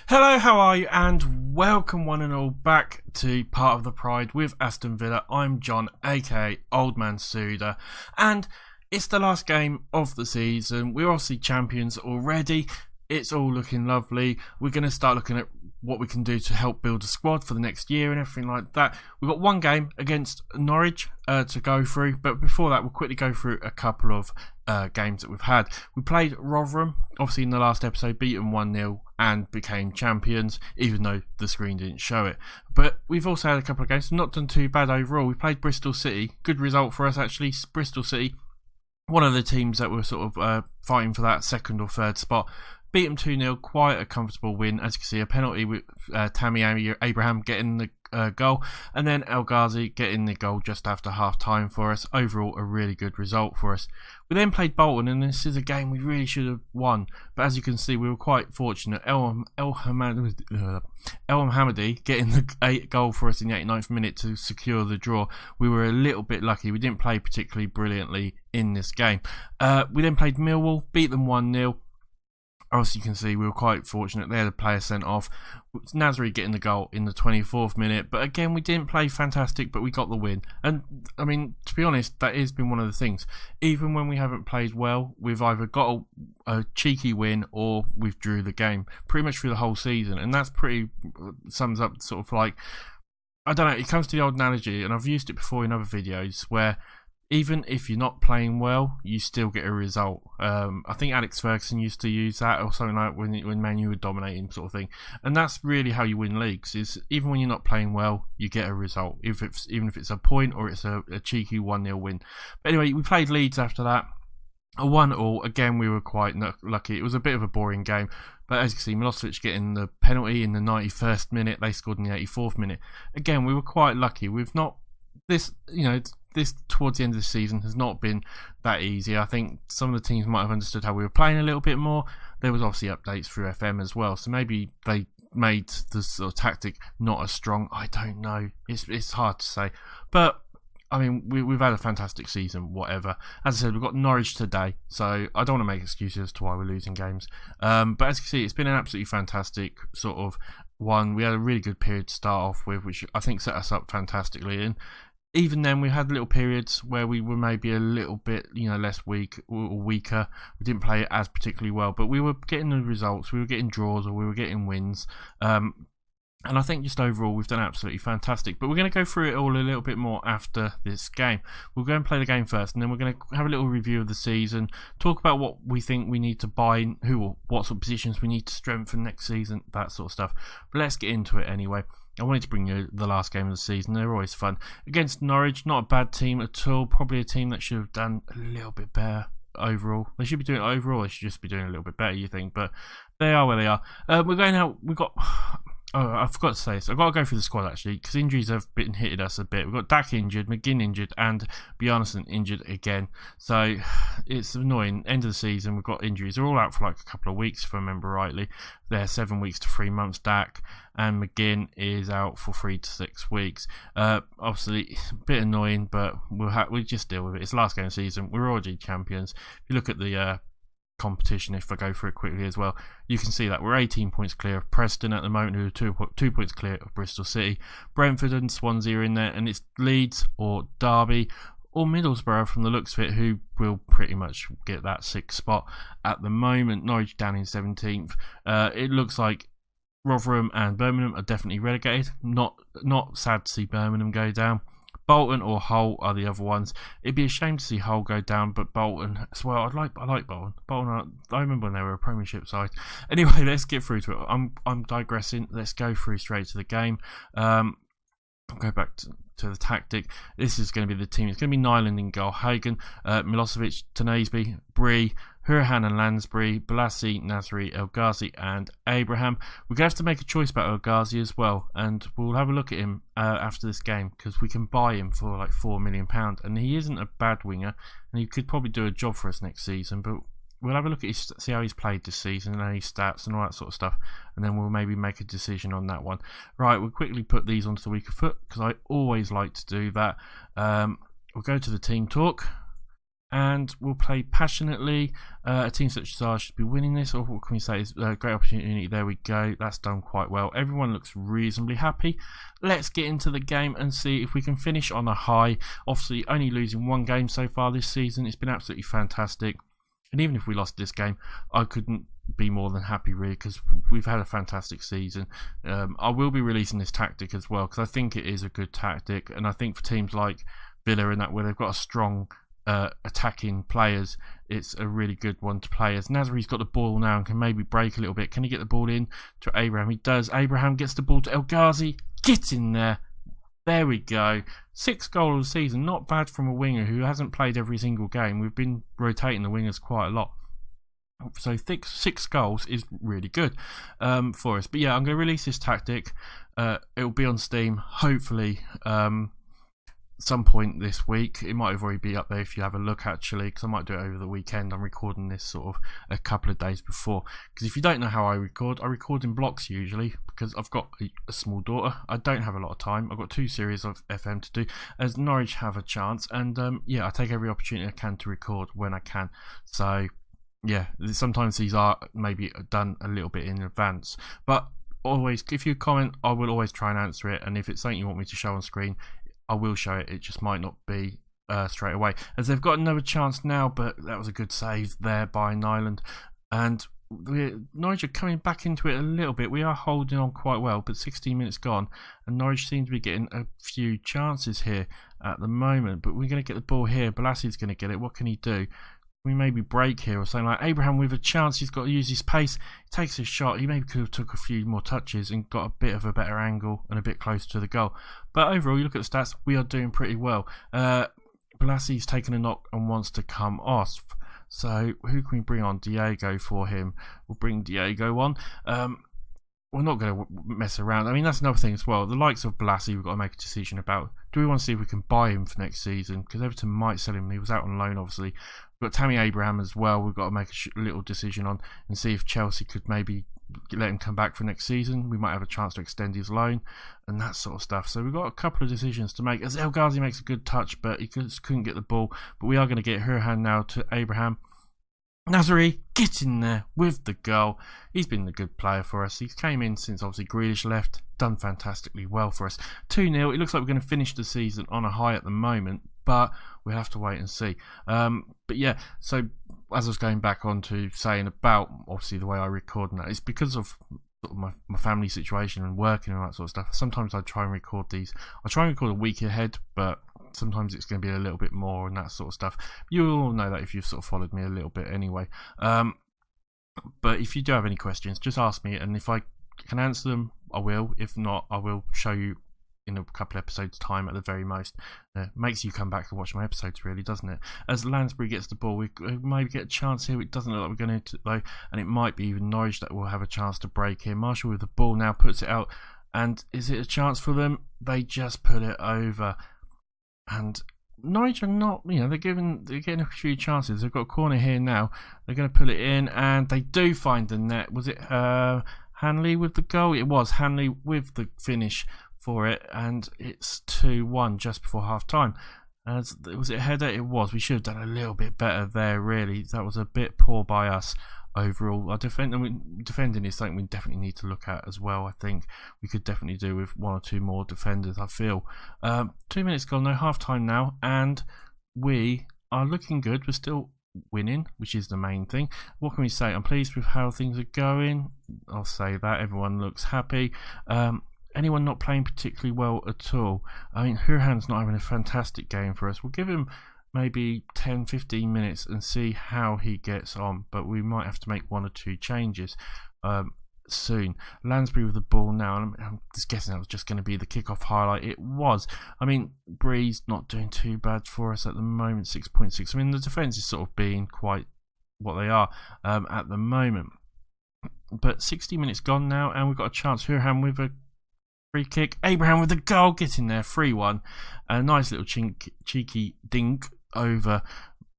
Hello, how are you? And welcome one and all back to Part of the Pride with Aston Villa. I'm John, aka Old Man Sudor, and it's the last game of the season. We're obviously champions already. It's all looking lovely. We're going to start looking at what we can do to help build a squad for the next year and everything like that. We've got one game against Norwich to go through, but before that we'll quickly go through a couple of games that we've had. We played Rotherham, obviously in the last episode, beat them 1-0 and became champions, even though the screen didn't show it. But we've also had a couple of games, not done too bad overall. We played Bristol City, good result for us actually. Bristol City, one of the teams that were sort of fighting for that second or third spot. Beat them 2-0, quite a comfortable win. As you can see, a penalty with Tammy Abraham getting the goal, and then El Ghazi getting the goal just after half time for us. Overall, a really good result for us. We then played Bolton, and this is a game we really should have won, but as you can see, we were quite fortunate. El Hamadi getting the goal for us in the 89th minute to secure the draw. We were a little bit lucky. We didn't play particularly brilliantly in this game. We then played Millwall, beat them 1-0. As you can see, we were quite fortunate there. The player sent off. Nasri getting the goal in the 24th minute. But again, we didn't play fantastic, but we got the win. And, I mean, to be honest, that has been one of the things. Even when we haven't played well, we've either got a cheeky win or we've drew the game. Pretty much through the whole season. And that's pretty, sums up sort of like, I don't know, it comes to the old analogy, and I've used it before in other videos, where even if you're not playing well, you still get a result. I think Alex Ferguson used to use that, or something like when Man U were dominating, sort of thing. And that's really how you win leagues. Is even when you're not playing well, you get a result. Even if it's a point or it's a cheeky 1-0 win. But anyway, we played Leeds after that. A 1-1. Again, we were quite lucky. It was a bit of a boring game. But as you can see, Milosevic getting the penalty in the 91st minute. They scored in the 84th minute. Again, we were quite lucky. We've not this towards the end of the season has not been that easy. I think some of the teams might have understood how we were playing a little bit more. There was obviously updates through FM as well, so maybe they made the sort of tactic not as strong. I don't know. It's hard to say, but I mean, we've had a fantastic season, whatever. As I said, we've got Norwich today, so I don't want to make excuses as to why we're losing games. But as you can see, it's been an absolutely fantastic sort of one. We had a really good period to start off with, which I think set us up fantastically. And even then, we had little periods where we were maybe a little bit, less weak or weaker. We didn't play it as particularly well, but we were getting the results. We were getting draws or we were getting wins. And I think just overall, we've done absolutely fantastic. But we're going to go through it all a little bit more after this game. We'll go and play the game first, and then we're going to have a little review of the season, talk about what we think we need to buy, what sort of positions we need to strengthen next season, that sort of stuff. But let's get into it anyway. I wanted to bring you the last game of the season. They're always fun. Against Norwich, not a bad team at all. Probably a team that should have done a little bit better overall. They should be doing it overall. They should just be doing a little bit better, you think. But they are where they are. We're going out. We've got... Oh, I forgot to say this. I've got to go through the squad actually, because injuries have hitted us a bit. We've got Dak injured, McGinn injured, and Bjarnason injured again. So it's annoying. End of the season, we've got injuries. They're all out for like a couple of weeks, if I remember rightly. They're 7 weeks to 3 months. Dak and McGinn is out for 3 to 6 weeks. Obviously, a bit annoying, but we'll just deal with it. It's the last game of the season. We're already champions. If you look at the competition, if I go through it quickly as well, you can see that we're 18 points clear of Preston at the moment, who are 2 points clear of Bristol City. Brentford and Swansea are in there, and it's Leeds or Derby or Middlesbrough from the looks of it, who will pretty much get that 6th spot at the moment. Norwich down in 17th. It looks like Rotherham and Birmingham are definitely relegated. Not sad to see Birmingham go down. Bolton or Hull are the other ones. It'd be a shame to see Hull go down, but Bolton as well. I like Bolton. I remember when they were a premiership side. Anyway, let's get through to it. I'm digressing. Let's go through straight to the game. I'll go back to the tactic. This is going to be the team. It's going to be Nyland in goal, Hagen, Milosevic, Tanasby, Bree, Hurahan and Lansbury, Balassi, Nasri, El Ghazi and Abraham. We're going to have to make a choice about El Ghazi as well, and we'll have a look at him after this game, because we can buy him for like £4 million, and he isn't a bad winger, and he could probably do a job for us next season. But we'll have a look at see how he's played this season and his stats and all that sort of stuff, and then we'll maybe make a decision on that one. Right, we'll quickly put these onto the weaker foot, because I always like to do that. We'll go to the team talk. and we'll play passionately. A team such as ours should be winning this, or what can we say? It's a great opportunity. There we go. That's done quite well. Everyone looks reasonably happy. Let's get into the game and see if we can finish on a high. Obviously, only losing one game so far this season. It's been absolutely fantastic. And even if we lost this game, I couldn't be more than happy, really, because we've had a fantastic season. I will be releasing this tactic as well, because I think it is a good tactic. And I think for teams like Villa and that, where they've got a strong attacking players, it's a really good one to play. As Nasri's got the ball now and can maybe break a little bit. Can he get the ball in to Abraham? He does. Abraham gets the ball to El Ghazi. Get in there. There we go. 6 goals of the season. Not bad from a winger who hasn't played every single game. We've been rotating the wingers quite a lot. So 6 goals is really good for us. But yeah, I'm going to release this tactic. It'll be on Steam, hopefully, some point this week. It might have already be up there if you have a look, actually, because I might do it over the weekend. I'm recording this sort of a couple of days before, because if you don't know how I record in blocks usually, because I've got a small daughter. I don't have a lot of time. I've got 2 series of FM to do, as Norwich have a chance, and yeah, I take every opportunity I can to record when I can. So yeah, sometimes these are maybe done a little bit in advance, but always, if you comment, I will always try and answer it, and if it's something you want me to show on screen, I will show it. It just might not be straight away, as they've got another chance now, but that was a good save there by Nyland. And Norwich are coming back into it a little bit. We are holding on quite well, but 16 minutes gone, and Norwich seem to be getting a few chances here at the moment. But we're going to get the ball here. Bolassi's going to get it. What can he do? We maybe break here or something. Like Abraham with a chance. He's got to use his pace. He takes a shot. He maybe could have took a few more touches and got a bit of a better angle and a bit closer to the goal. But overall, you look at the stats, we are doing pretty well. Bolassi's taken a knock and wants to come off. So who can we bring on? Diego for him. We'll bring Diego on. We're not going to mess around. I mean, that's another thing as well. The likes of Bolasie, we've got to make a decision about. Do we want to see if we can buy him for next season? Because Everton might sell him. He was out on loan, obviously. We've got Tammy Abraham as well. We've got to make a little decision on and see if Chelsea could maybe let him come back for next season. We might have a chance to extend his loan and that sort of stuff. So we've got a couple of decisions to make. As El Ghazi makes a good touch, but he just couldn't get the ball. But we are going to get her hand now to Abraham. Nasri, get in there with the goal. He's been a good player for us. He came in since obviously Grealish left, done fantastically well for us. 2-0. It looks like we're going to finish the season on a high at the moment, but we'll have to wait and see. But yeah, so as I was going back on to saying about obviously the way I record and that, it's because of sort of my family situation and working and all that sort of stuff. Sometimes I try and record these. I try and record a week ahead, but sometimes it's going to be a little bit more and that sort of stuff. You all know that if you've sort of followed me a little bit anyway. But if you do have any questions, just ask me, and if I can answer them, I will. If not, I will show you in a couple episodes time at the very most. Makes you come back and watch my episodes, really, doesn't it? As Lansbury gets the ball, we maybe get a chance here. It doesn't look like we're going to, though, and it might be even Norwich that will have a chance to break here. Marshall with the ball now puts it out, and is it a chance for them? They just put it over. And Norwich are not, they're getting a few chances. They've got a corner here now. They're going to put it in, and they do find the net. Was it Hanley with the goal? It was Hanley with the finish for it, and it's 2-1 just before half time. Was it a header? It was. We should have done a little bit better there, really. That was a bit poor by us overall. Defending is something we definitely need to look at as well. I think we could definitely do with 1 or 2 more defenders, I feel. 2 minutes gone, no, half time now, and we are looking good. We're still winning, which is the main thing. What can we say? I'm pleased with how things are going. I'll say that. Everyone looks happy. Anyone not playing particularly well at all? I mean, Hurhan's not having a fantastic game for us. We'll give him maybe 10-15 minutes and see how he gets on, but we might have to make 1 or 2 changes soon. Lansbury with the ball now, and I'm just guessing that was just going to be the kickoff highlight. It was. I mean, Bree's not doing too bad for us at the moment, 6.6. I mean, the defence is sort of being quite what they are at the moment. But 60 minutes gone now, and we've got a chance. Hurhan with a free kick. Abraham with the goal. Get in there, 3-1. A nice little cheeky dink over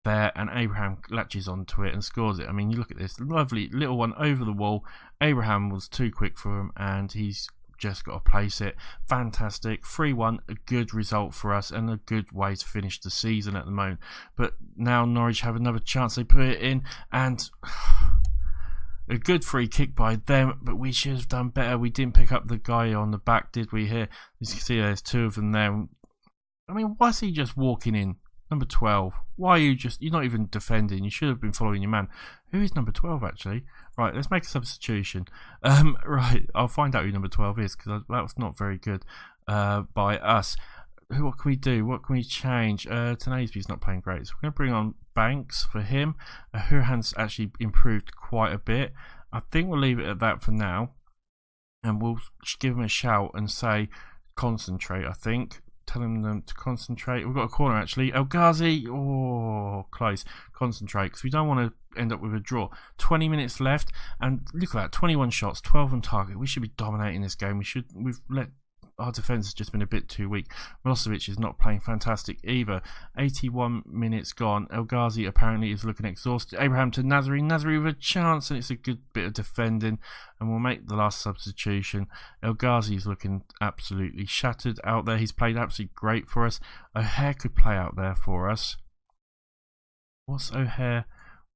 there, and Abraham latches onto it and scores it. I mean, you look at this lovely little one over the wall. Abraham was too quick for him, and he's just got to place it. Fantastic. 3-1, a good result for us and a good way to finish the season at the moment. But now Norwich have another chance. They put it in, and a good free kick by them, but we should have done better. We didn't pick up the guy on the back, did we? Here, as you can see, there's 2 of them there. I mean, why is he just walking in? Number 12. Why are you're not even defending? You should have been following your man. Who is number 12 actually? Right, let's make a substitution. Right, I'll find out who number 12 is, because that was not very good by us. What can we do? What can we change? Tenazi's not playing great, so we're going to bring on Banks for him. Hurhan's actually improved quite a bit. I think we'll leave it at that for now, and we'll give him a shout and say concentrate. I think telling them to concentrate. We've got a corner actually. El Ghazi, oh, close. Concentrate, because we don't want to end up with a draw. 20 minutes left, and look at that, 21 shots, 12 on target. We should be dominating this game. We've let our defence has just been a bit too weak. Milosevic is not playing fantastic either. 81 minutes gone. El Ghazi apparently is looking exhausted. Abraham to Nasri. Nasri with a chance, and it's a good bit of defending. And we'll make the last substitution. El Ghazi is looking absolutely shattered out there. He's played absolutely great for us. O'Hare could play out there for us. What's O'Hare?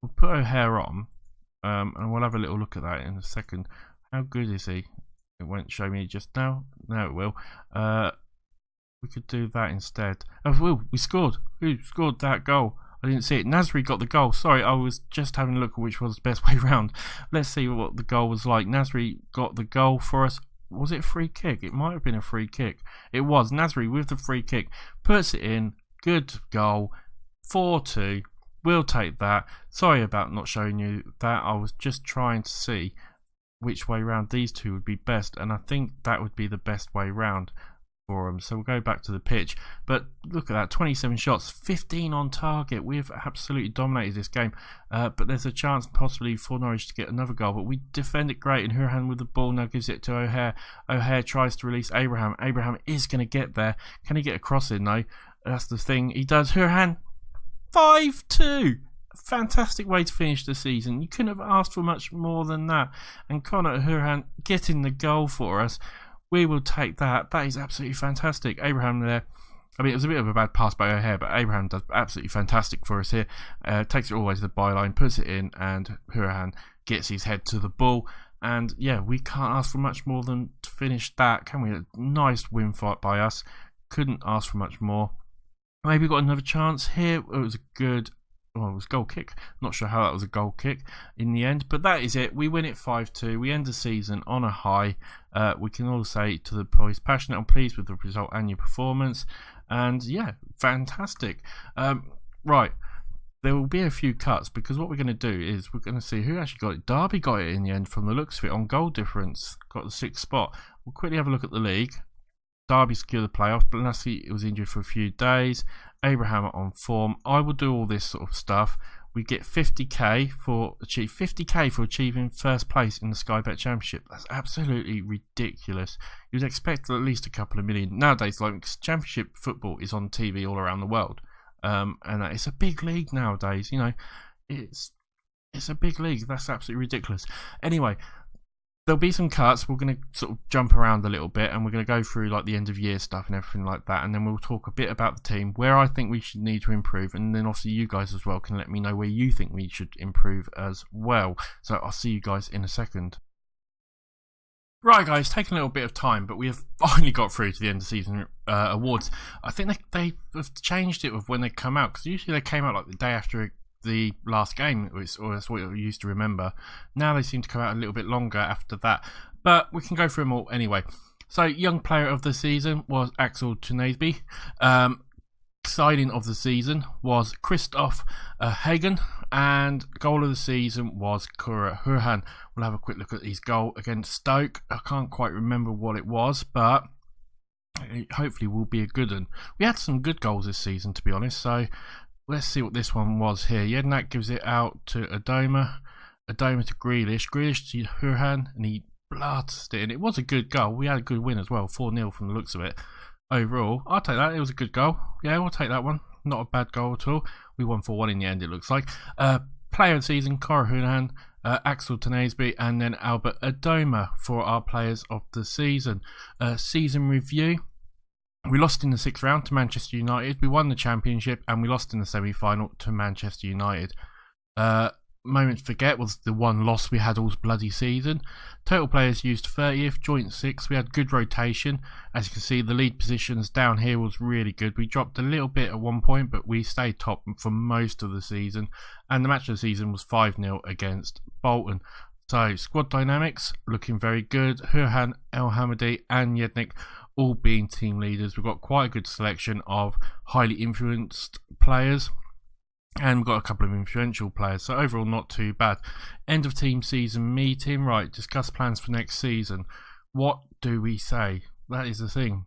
We'll put O'Hare on, and we'll have a little look at that in a second. How good is he? It won't show me just now. Now it will. We could do that instead. Oh, we scored. Who scored that goal? I didn't see it. Nasri got the goal. Sorry, I was just having a look at which was the best way round. Let's see what the goal was like. Nasri got the goal for us. Was it a free kick? It might have been a free kick. It was. Nasri with the free kick. Puts it in. Good goal. 4-2. We'll take that. Sorry about not showing you that. I was just trying to see which way round these two would be best, and I think that would be the best way round for them. So we'll go back to the pitch, but look at that, 27 shots, 15 on target. We've absolutely dominated this game, but there's a chance possibly for Norwich to get another goal, but we defend it great, and Hurhan with the ball now gives it to O'Hare. O'Hare tries to release Abraham. Abraham is going to get there. Can he get a cross in though? That's the thing. He does. Hurhan, 5-2. Fantastic way to finish the season. You couldn't have asked for much more than that. And Conor Hurhan getting the goal for us. We will take that. That is absolutely fantastic. Abraham there. I mean, it was a bit of a bad pass by O'Hare, but Abraham does absolutely fantastic for us here. Takes it all the way to the byline, puts it in, and Hurhan gets his head to the ball. And yeah, we can't ask for much more than to finish that, can we? A nice win fight by us. Couldn't ask for much more. Maybe got another chance here. It was a good... Well, it was a goal kick. Not sure how that was a goal kick in the end, but that is it. We win it 5-2. We end the season on a high. We can all say to the boys, passionate and pleased with the result and your performance. And yeah, fantastic. Right, there will be a few cuts, because what we're going to do is we're going to see who actually got it. Derby got it in the end from the looks of it on goal difference. Got the 6th spot. We'll quickly have a look at the league. Derby secured the playoffs, but Lassie was injured for a few days. Abraham on form. I will do all this sort of stuff. We get 50k for achieving first place in the Sky Bet Championship. That's absolutely ridiculous. You'd expect at least a couple of million nowadays. Like, Championship football is on TV all around the world, and it's a big league nowadays. You know, it's a big league. That's absolutely ridiculous. Anyway. There'll be some cuts. We're going to sort of jump around a little bit, and we're going to go through like the end of year stuff and everything like that, and then we'll talk a bit about the team, where I think we should need to improve, and then obviously you guys as well can let me know where you think we should improve as well. So I'll see you guys in a second. Right guys, taking a little bit of time, but we have finally got through to the end of season awards. I think they have changed it with when they come out, because usually they came out like the day after the last game, or that's what you used to remember. Now they seem to come out a little bit longer after that, but we can go through them all anyway. So young player of the season was Axel Tunesby. Signing of the season was Christoph Hagen, and goal of the season was Kura Hurhan. We'll have a quick look at his goal against Stoke. I can't quite remember what it was, but it hopefully will be a good one. We had some good goals this season, to be honest, so let's see what this one was here. Jednak gives it out to Adoma. Adoma to Grealish. Grealish to Hurhan, and he blasts it in. It was a good goal. We had a good win as well. 4-0 from the looks of it. Overall, I'll take that. It was a good goal. Yeah, we'll take that one. Not a bad goal at all. We won 4-1 in the end, it looks like. Player of the season, Cora Hurhan. Axel Tanesby, and then Albert Adoma for our players of the season. Season review. We lost in the 6th round to Manchester United. We won the championship and we lost in the semi-final to Manchester United. Moment to forget was the one loss we had all bloody season. Total players used 30th, joint 6th. We had good rotation. As you can see, the lead positions down here was really good. We dropped a little bit at one point, but we stayed top for most of the season. And the match of the season was 5-0 against Bolton. So, squad dynamics looking very good. Hurhan, El Hamadi and Yednik all being team leaders. We've got quite a good selection of highly influenced players. And we've got a couple of influential players, so overall not too bad. End of team season meeting, right, discuss plans for next season. What do we say? That is the thing.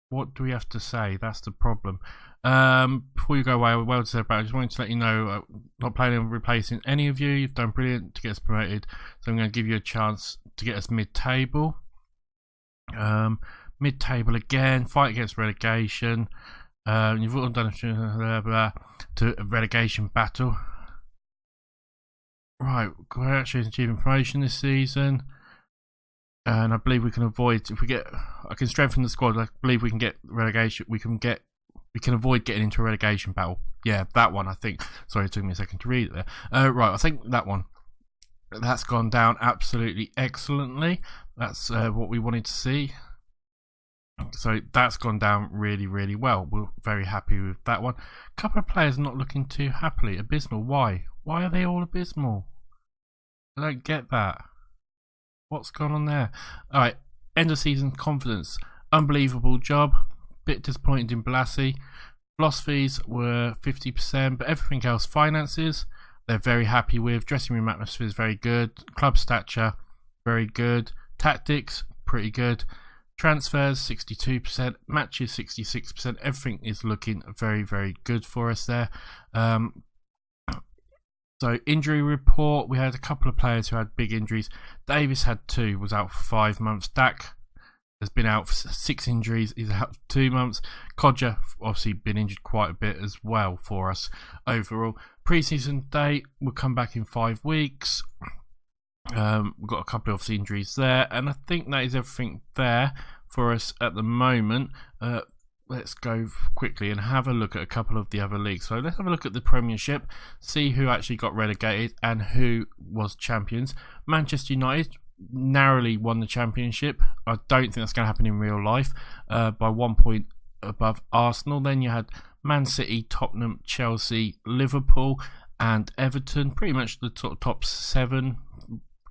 What do we have to say? That's the problem. Before you go away, well said about it, I just wanted to let you know, not planning on replacing any of you. You've done brilliant to get us promoted, so I'm going to give you a chance to get us mid-table. Mid-table again, fight against relegation. You've all done to a relegation battle. Right, congratulations achieving promotion this season. And I believe we can avoid, if we get, I can strengthen the squad. I believe we can get relegation. We can avoid getting into a relegation battle. Yeah, that one I think. Sorry, it took me a second to read it there. Right, I think that one. That's gone down absolutely excellently. That's what we wanted to see. So that's gone down really, really well. We're very happy with that one. A couple of players not looking too happily. Abysmal. Why? Why are they all abysmal? I don't get that. What's gone on there? Alright, end of season confidence. Unbelievable job. Bit disappointed in Balassi. Philosophies were 50%, but everything else, finances, they're very happy with. Dressing room atmosphere is very good. Club stature, very good. Tactics, pretty good. Transfers 62%, matches 66%. Everything is looking very, very good for us there. So injury report, we had a couple of players who had big injuries. Davis had 2, was out for 5 months. Dak has been out for 6 injuries, he's out for 2 months. Kodja obviously been injured quite a bit as well for us overall. Pre-season date will come back in 5 weeks. We've got a couple of injuries there, and I think that is everything there for us at the moment. Let's go quickly and have a look at a couple of the other leagues. So let's have a look at the Premiership, see who actually got relegated and who was champions. Manchester United narrowly won the championship. I don't think that's going to happen in real life, by 1 point above Arsenal. Then you had Man City, Tottenham, Chelsea, Liverpool and Everton, pretty much the top 7,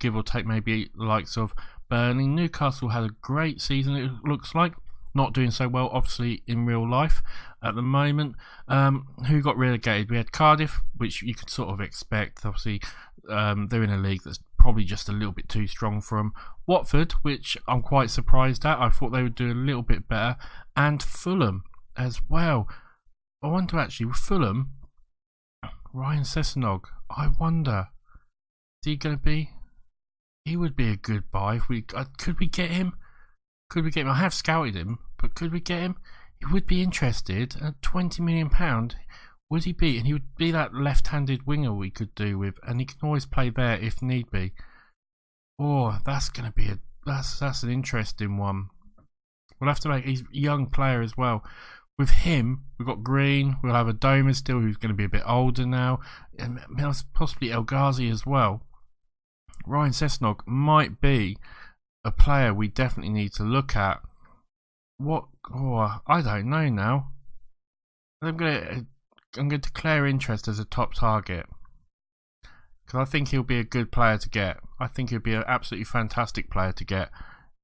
give or take maybe the likes of Burnley. Newcastle had a great season, it looks like. Not doing so well, obviously, in real life at the moment. Who got relegated? We had Cardiff, which you could sort of expect. Obviously, they're in a league that's probably just a little bit too strong for them. Watford, which I'm quite surprised at. I thought they would do a little bit better. And Fulham as well. I wonder, actually, with Fulham, Ryan Sessegnon, I wonder, is he going to be... He would be a good buy. If we could we get him? Could we get him? I have scouted him, but could we get him? He would be interested. At £20 million, would he be? And he would be that left-handed winger we could do with, and he can always play there if need be. Oh, that's going to be that's an interesting one. We'll have to make. He's a young player as well. With him, we've got Green. We'll have Adoma still, who's going to be a bit older now, and possibly El Ghazi as well. Ryan Sessegnon might be a player we definitely need to look at. What? Oh, I don't know now. I'm going to declare interest as a top target, because I think he'll be a good player to get. I think he'll be an absolutely fantastic player to get.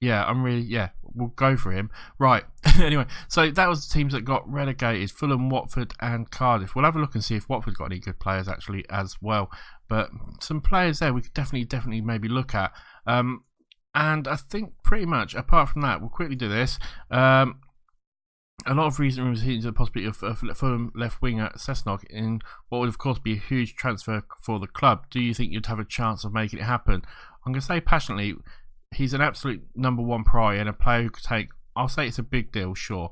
Yeah, we'll go for him. Right. Anyway, so that was the teams that got relegated: Fulham, Watford and Cardiff. We'll have a look and see if Watford got any good players actually as well. But some players there we could definitely maybe look at. And I think pretty much, apart from that, we'll quickly do this. A lot of recent rumours hinted at the possibility of Fulham left winger Sessegnon in what would of course be a huge transfer for the club. Do you think you'd have a chance of making it happen? I'm going to say passionately, he's an absolute #1 priority and a player who could take, I'll say it's a big deal, sure.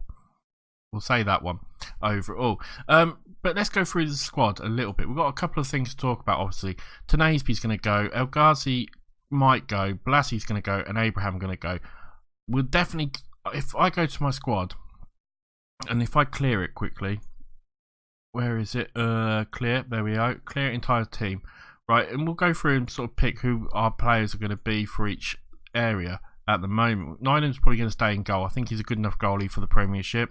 We'll say that one overall. But let's go through the squad a little bit. We've got a couple of things to talk about, obviously. Tanasby's going to go. El Ghazi might go. Blassie's going to go. And Abraham going to go. We'll definitely... If I go to my squad, and if I clear it quickly... Where is it? Clear. There we go. Clear entire team. Right, and we'll go through and sort of pick who our players are going to be for each area at the moment. Nyland's probably going to stay in goal. I think he's a good enough goalie for the Premiership.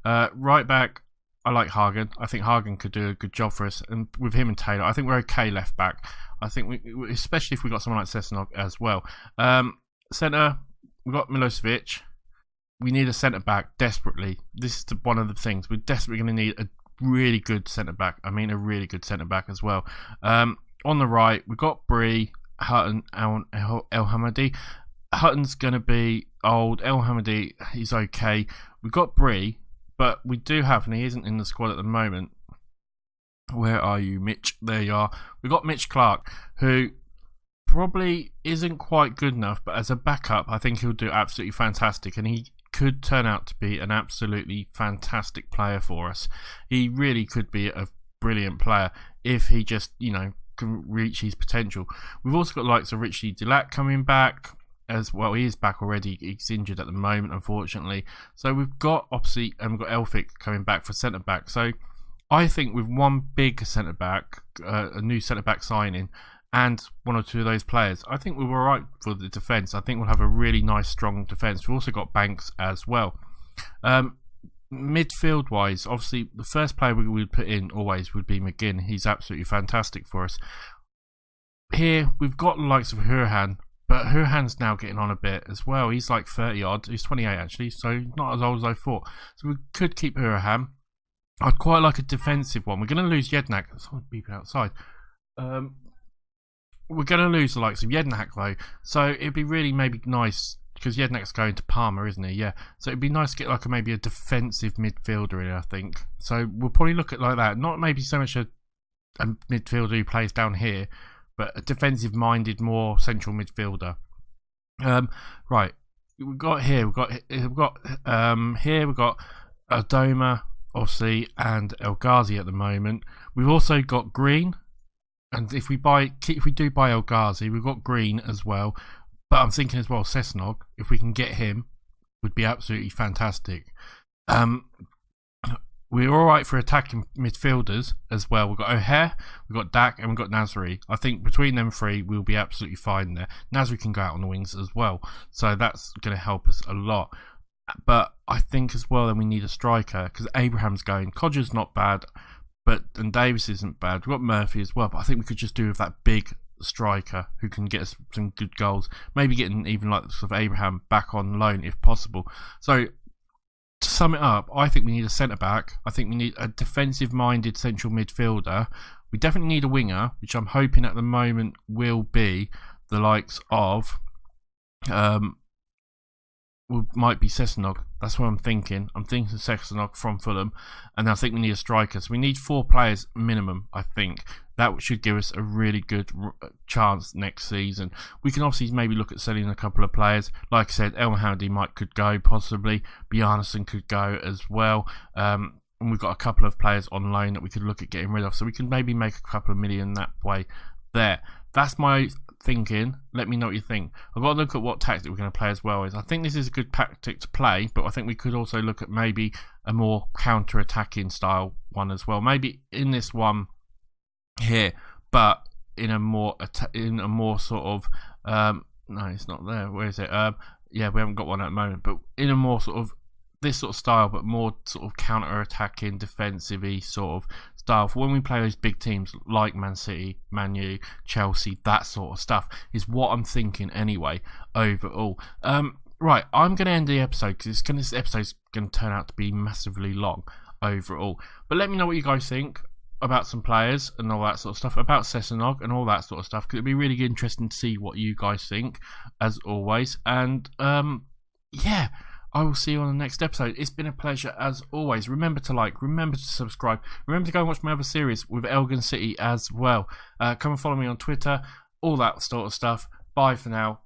Right back, I like Hagen. I think Hagen could do a good job for us. And with him and Taylor, I think we're okay left back. I think, especially if we got someone like Sesnog as well. Centre, we've got Milosevic. We need a centre back desperately. This is one of the things. We're desperately going to need a really good centre back. I mean, a really good centre back as well. On the right, we've got Bree, Hutton, El Hamadi. Hutton's going to be old. El Hamadi, he's okay. We've got Bree, but we do have, and he isn't in the squad at the moment. Where are you, Mitch? There you are. We've got Mitch Clark, who probably isn't quite good enough, but as a backup, I think he'll do absolutely fantastic, and he could turn out to be an absolutely fantastic player for us. He really could be a brilliant player if he just, can reach his potential. We've also got likes of Richie Delac coming back as well. He is back already. He's injured at the moment, unfortunately. So we've got obviously, and we've got Elphick coming back for centre back. So I think with one big centre back, a new centre back signing, and one or two of those players, I think we're all right for the defence. I think we'll have a really nice, strong defence. We've also got Banks as well. Midfield wise, obviously the first player we would put in always would be McGinn. He's absolutely fantastic for us. Here we've got the likes of Hurhan, but Hurhan's now getting on a bit as well. He's like 30 odd. He's 28 actually, so not as old as I thought. So we could keep Hurhan. I'd quite like a defensive one. We're going to lose Jednak. Someone's beeping outside. We're going to lose the likes of Jednak though, so it'd be really maybe nice. Because Jednak's going to Parma, isn't he? Yeah. So it'd be nice to get like maybe a defensive midfielder in, I think. So we'll probably look at like that. Not maybe so much a midfielder who plays down here, but a defensive-minded, more central midfielder. Right. We've got Adoma, obviously, and El Ghazi at the moment. We've also got Green, and if we do buy El Ghazi, we've got Green as well. But I'm thinking as well, Sesnog, if we can get him, would be absolutely fantastic. We're all right for attacking midfielders as well. We've got O'Hare, we've got Dak, and we've got Nasri. I think between them three, we'll be absolutely fine there. Nasri can go out on the wings as well, so that's going to help us a lot. But I think as well, then we need a striker because Abraham's going. Codger's not bad, and Davis isn't bad. We've got Murphy as well, but I think we could just do with that big striker who can get us some good goals, maybe getting even like sort of Abraham back on loan if possible. So to sum it up, I think we need a centre back. I think we need a defensive minded central midfielder. We definitely need a winger, which I'm hoping at the moment will be the likes of might be Sesnog. That's what I'm thinking. I'm thinking Sesnog from Fulham, and I think we need a striker. So we need 4 players minimum, I think. That should give us a really good chance next season. We can obviously maybe look at selling a couple of players. Like I said, El Mahdi could go, possibly. Bjarnason could go as well. And we've got a couple of players on loan that we could look at getting rid of. So we can maybe make a couple of million that way there. That's my thinking. Let me know what you think. I've got to look at what tactic we're going to play as well. I think this is a good tactic to play, but I think we could also look at maybe a more counter-attacking style one as well. Maybe in this one here, but in a more sort of no, it's not there. Where is it? Yeah, we haven't got one at the moment, but in a more sort of this sort of style, but more sort of counter-attacking, defensive-y sort of style. For when we play those big teams like Man City, Man U, Chelsea, that sort of stuff is what I'm thinking anyway, overall. Right, I'm going to end the episode because this episode's going to turn out to be massively long overall. But let me know what you guys think about some players and all that sort of stuff, about Sesnog and all that sort of stuff, because it'd be really interesting to see what you guys think, as always. And, yeah, I will see you on the next episode. It's been a pleasure as always. Remember to like, remember to subscribe, remember to go and watch my other series with Elgin City as well. Come and follow me on Twitter, all that sort of stuff. Bye for now.